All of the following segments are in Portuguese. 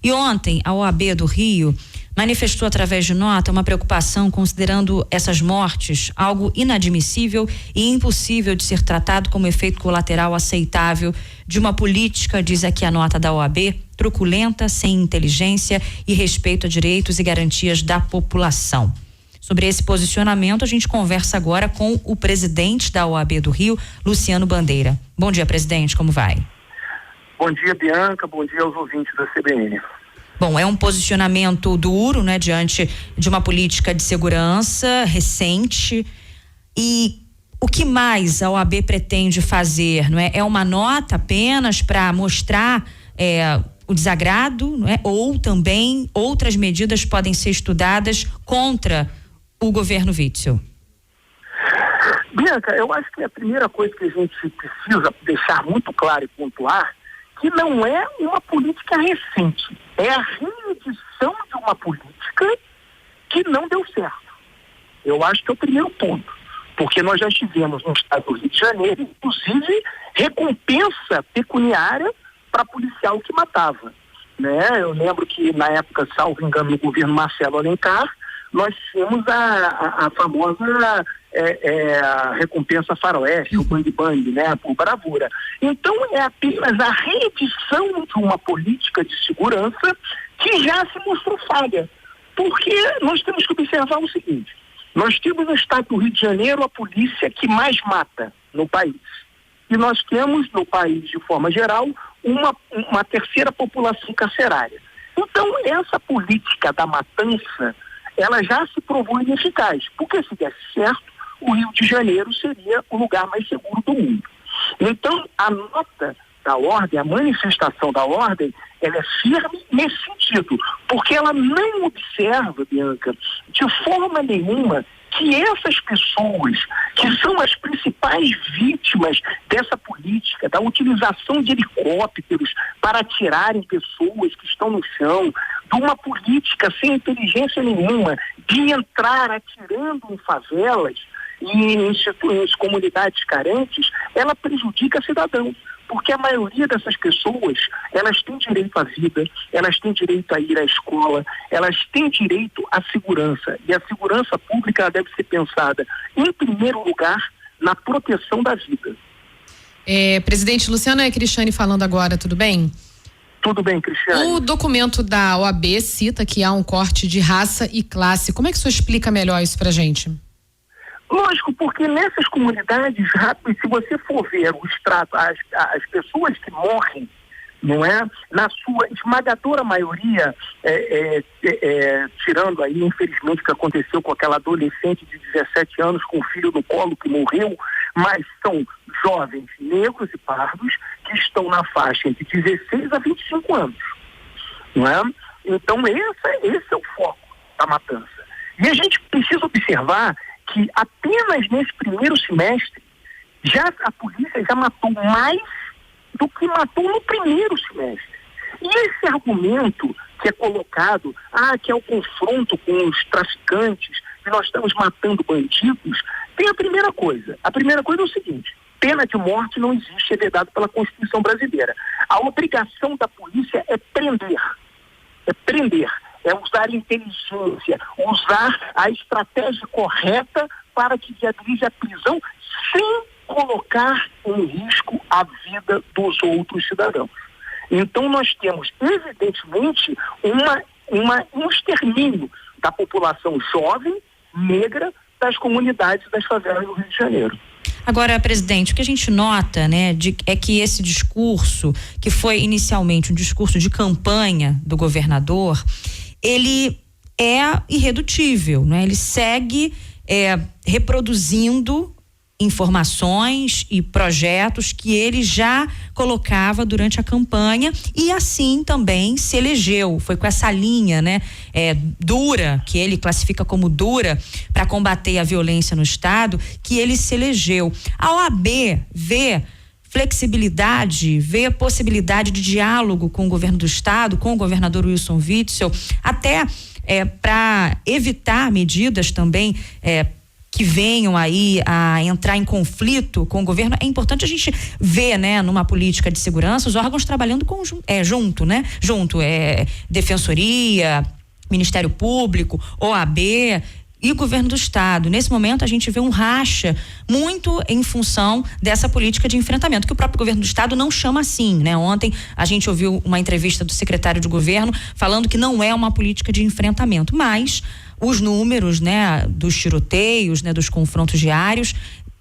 E ontem, a OAB do Rio manifestou através de nota uma preocupação considerando essas mortes algo inadmissível e impossível de ser tratado como efeito colateral aceitável de uma política, diz aqui a nota da OAB, truculenta, sem inteligência e respeito a direitos e garantias da população. Sobre esse posicionamento, a gente conversa agora com o presidente da OAB do Rio, Luciano Bandeira. Bom dia, presidente, como vai? Bom dia, Bianca, bom dia aos ouvintes da CBN. Bom, é um posicionamento duro, né, diante de uma política de segurança recente. E o que mais a OAB pretende fazer, não é? É uma nota apenas para mostrar o desagrado, não é? Ou também outras medidas podem ser estudadas contra o governo Witzel? Bianca, eu acho que a primeira coisa que a gente precisa deixar muito claro e pontuar que não é uma política recente, é a reedição de uma política que não deu certo. Eu acho que é o primeiro ponto, porque nós já tivemos no estado do Rio de Janeiro, inclusive, recompensa pecuniária para policial que matava, né? Eu lembro que na época, salvo engano, no governo Marcelo Alencar, nós tínhamos a famosa recompensa faroeste, o Bang Bang, né, por bravura. Então é apenas a reedição de uma política de segurança que já se mostrou falha. Porque nós temos que observar o seguinte: nós temos no estado do Rio de Janeiro a polícia que mais mata no país. E nós temos no país, de forma geral, uma terceira população carcerária. Então essa política da matança, ela já se provou ineficaz, porque se desse certo, o Rio de Janeiro seria o lugar mais seguro do mundo. Então, a nota da ordem, a manifestação da ordem, ela é firme nesse sentido, porque ela não observa, Bianca, de forma nenhuma que essas pessoas, que são as principais vítimas dessa política, da utilização de helicópteros para atirarem pessoas que estão no chão, de uma política sem inteligência nenhuma, de entrar atirando em favelas e em comunidades carentes, ela prejudica cidadãos. Porque a maioria dessas pessoas, elas têm direito à vida, elas têm direito a ir à escola, elas têm direito à segurança. E a segurança pública deve ser pensada, em primeiro lugar, na proteção da vida. Presidente, Luciano, é Cristiane falando agora, tudo bem? Tudo bem, Cristiane. O documento da OAB cita que há um corte de raça e classe. Como é que o senhor explica melhor isso pra gente? Lógico, porque nessas comunidades, se você for ver o extrato, as pessoas que morrem, não é? Na sua esmagadora maioria, tirando aí, infelizmente, o que aconteceu com aquela adolescente de 17 anos com o filho no colo que morreu, mas são jovens negros e pardos que estão na faixa entre 16 a 25 anos, não é? Então, esse é o foco da matança. E a gente precisa observar que apenas nesse primeiro semestre a polícia já matou mais do que matou no primeiro semestre. E esse argumento que é colocado, que é o confronto com os traficantes, que nós estamos matando bandidos, tem a primeira coisa. A primeira coisa é o seguinte: pena de morte não existe, é vedado pela Constituição brasileira. A obrigação da polícia é prender. É usar inteligência, usar a estratégia correta para que viabilize a prisão sem colocar em risco a vida dos outros cidadãos. Então nós temos, evidentemente, um extermínio da população jovem, negra, das comunidades das favelas do Rio de Janeiro. Agora, presidente, o que a gente nota, né, é que esse discurso, que foi inicialmente um discurso de campanha do governador, ele é irredutível, né? Ele segue reproduzindo informações e projetos que ele já colocava durante a campanha e assim também se elegeu. Foi com essa linha, né, dura, que ele classifica como dura, para combater a violência no estado, que ele se elegeu. A OAB vê flexibilidade, vê a possibilidade de diálogo com o governo do estado, com o governador Wilson Witzel, até para evitar medidas também que venham aí a entrar em conflito com o governo, é importante a gente ver, né, numa política de segurança, os órgãos trabalhando junto, né? Defensoria, Ministério Público, OAB e o governo do estado. Nesse momento a gente vê um racha muito em função dessa política de enfrentamento, que o próprio governo do estado não chama assim, né? Ontem a gente ouviu uma entrevista do secretário de governo falando que não é uma política de enfrentamento, mas os números, né, dos tiroteios, né, dos confrontos diários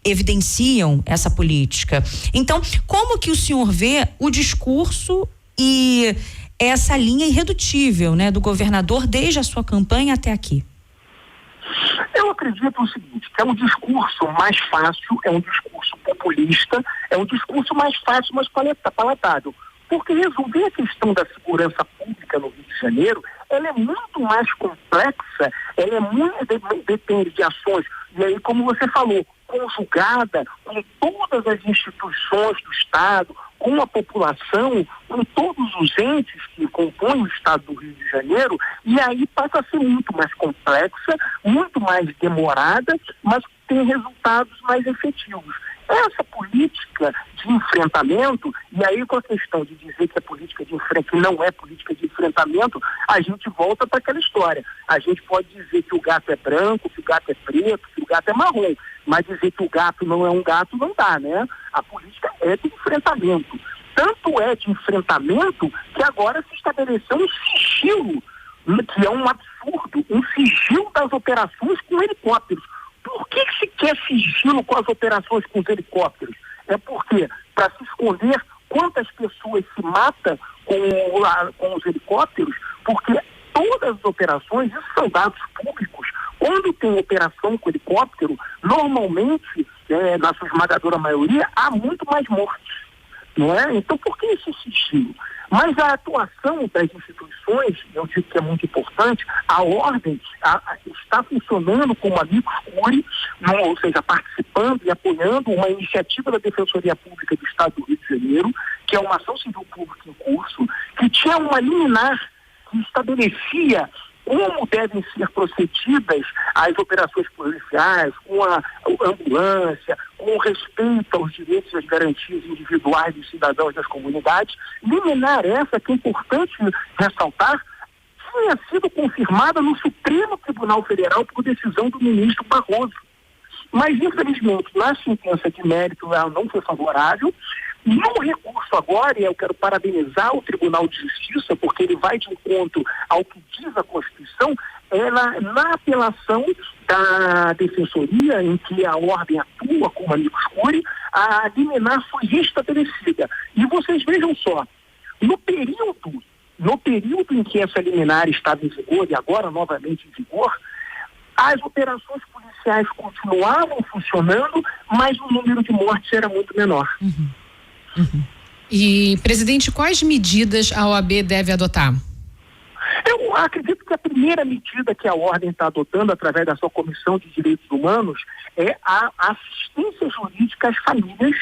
evidenciam essa política. Então, como que o senhor vê o discurso e essa linha irredutível, né, do governador desde a sua campanha até aqui? Eu acredito o seguinte, que é um discurso mais fácil, é um discurso populista, é um discurso mais fácil, mas palatável. Porque resolver a questão da segurança pública no Rio de Janeiro, ela é muito mais complexa, ela é muito, depende de ações, e aí, como você falou, conjugada com todas as instituições do Estado, com a população, com todos os entes que compõem o Estado do Rio de Janeiro, e aí passa a ser muito mais complexa, muito mais demorada, mas tem resultados mais efetivos. Essa política de enfrentamento, e aí com a questão de dizer que a política de enfrentamento não é política de enfrentamento, a gente volta para aquela história. A gente pode dizer que o gato é branco, que o gato é preto, que o gato é marrom, mas dizer que o gato não é um gato não dá, né? A política é de enfrentamento. Tanto é de enfrentamento que agora se estabeleceu um sigilo, que é um absurdo, um sigilo das operações com helicópteros. Por que se quer sigilo com as operações com os helicópteros? É porque, para se esconder quantas pessoas se matam com os helicópteros, porque todas as operações, isso são dados públicos, quando tem operação com helicóptero, normalmente, na sua esmagadora maioria, há muito mais mortes, não é? Então, por que esse sigilo? Mas a atuação das instituições, eu digo que é muito importante, a ordem está funcionando como amicus curiae, ou seja, participando e apoiando uma iniciativa da Defensoria Pública do Estado do Rio de Janeiro, que é uma ação civil pública em curso, que tinha uma liminar que estabelecia como devem ser procedidas as operações policiais, com a ambulância, com respeito aos direitos e às garantias individuais dos cidadãos das comunidades. Liminar essa, que é importante ressaltar, tinha sido confirmada no Supremo Tribunal Federal por decisão do ministro Barroso. Mas, infelizmente, na sentença de mérito, ela não foi favorável. No recurso agora, e eu quero parabenizar o Tribunal de Justiça, porque ele vai de encontro ao que diz a Constituição, ela, na apelação da Defensoria, em que a ordem atua como amicus curiae, a liminar foi restabelecida. E vocês vejam só, no período em que essa liminar estava em vigor, e agora novamente em vigor, as operações policiais continuavam funcionando, mas o número de mortes era muito menor. E, presidente, quais medidas a OAB deve adotar? Eu acredito que a primeira medida que a ordem está adotando através da sua Comissão de Direitos Humanos é a assistência jurídica às famílias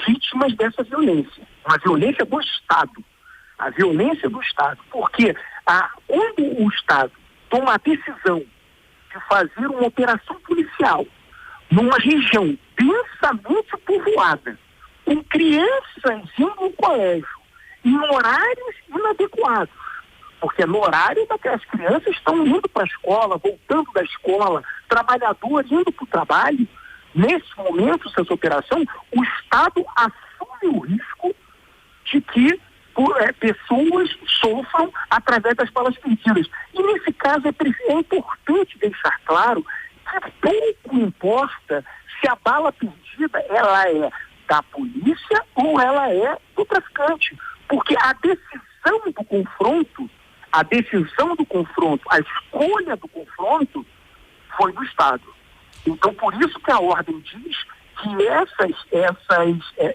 vítimas dessa violência. Uma violência do Estado. A violência do Estado. Porque quando o Estado toma a decisão de fazer uma operação policial numa região densamente povoada, com crianças indo no colégio, em horários inadequados, porque é no horário que as crianças estão indo para a escola, voltando da escola, trabalhadores indo para o trabalho. Nesse momento, essa operação, o Estado assume o risco de que pessoas sofram através das balas perdidas. E nesse caso é importante deixar claro que pouco importa se a bala perdida ela é da polícia ou ela é do traficante, porque a decisão do confronto, a escolha do confronto foi do Estado. Então, por isso que a ordem diz que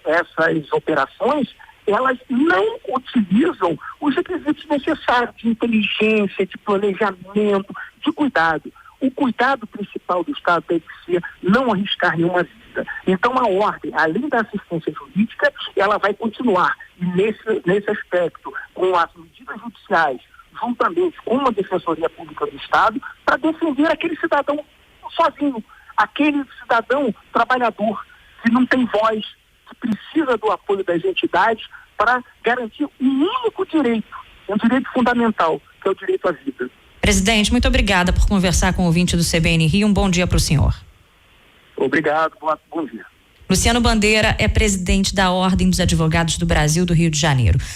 essas operações, elas não utilizam os requisitos necessários de inteligência, de planejamento, de cuidado. O cuidado principal do Estado deve ser não arriscar nenhuma vida. Então, a ordem, além da assistência jurídica, ela vai continuar nesse aspecto, com as medidas judiciais, juntamente com a Defensoria Pública do Estado, para defender aquele cidadão sozinho, aquele cidadão trabalhador que não tem voz, que precisa do apoio das entidades para garantir um único direito, um direito fundamental, que é o direito à vida. Presidente, muito obrigada por conversar com o ouvinte do CBN Rio. Um bom dia para o senhor. Obrigado, bom dia. Luciano Bandeira é presidente da Ordem dos Advogados do Brasil do Rio de Janeiro.